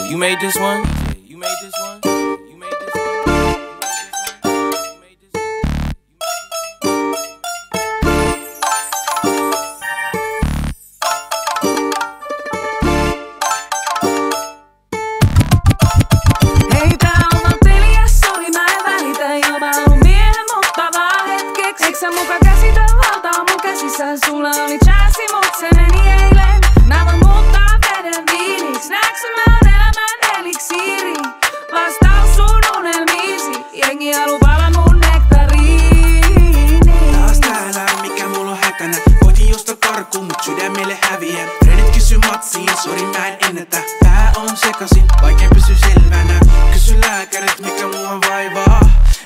You made this one? You made this one? You made this one? Hei, tää on Nottelia, sori mä en välitä jo. Mä oon miehen, mutta vaan hetkeksi. Eiks sä muka käsitä valtaa mun käsissä? Sulla oli chanssi, mut se meni eilen. Mä voin muuttaa veden viiniks. Näetkö mä oon elämän eliksiiri? Vastaus sun unelmiisi. Jengi haluu pala mun nektariini. Taas täällä, mikä mulla on hätänä. Voitin juosta karkuun, mut sydämelle häviän. Frendit kysy matsiin, sori mä en ennätä. Pää on sekasin, vaikea pysy selvänä. Kysy lääkärit, mikä mua vaivaa.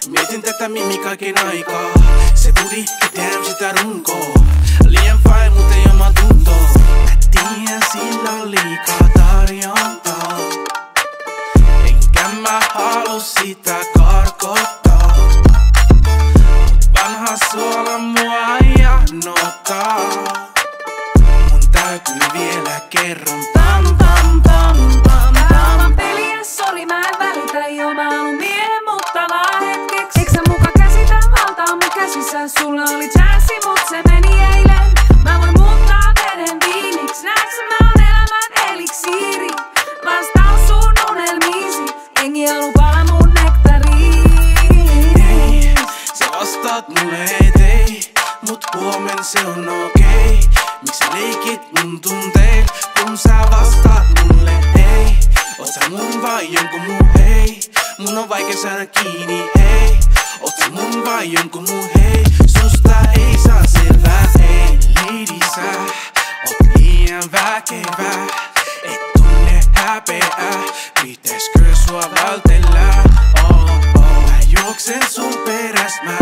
Mietin tätä mimi kaiken aikaa. Se budi, damn sitä runkoo. Liian fine, mut ei oma tuntoo. Mä tiedän, sillä on liikaa tarjontaa. Enkä mä halu sitä karkottaa. Mut vanha suola mua jannottaa. Mun täytyy vielä kerran pam pam pam pam Tää pam. on peliä, sori mä en välitä jo. Mä oon miehen, mutta vaan hetkeksi. Eiks sä muka käsitä valtaa mun käsissä? Sulla oli chanssi, mut se meni eilen. Mä voin muuttaa veden viiniks. Näetkö mä oon elämän eliksiiri? Vastaus sun unelmiisi. Jengi haluu pala mun nektariini. Sä vastaat mulle ei, mut huomen se on okei. Miks sä leikit mun tunteet, kun sä vastaat mulle ei? Oot sä mun vai jonkun muu hei? Mun on vaikea saada kiinni hei. Oot sä mun vai jonkun muu hei? Susta ei saa selvää ei. Lady sä oot liian väkevä. Et tunne häpeää. Pitäiskö sua vältellä? Oh oh. Mä juoksen sun peräs, mä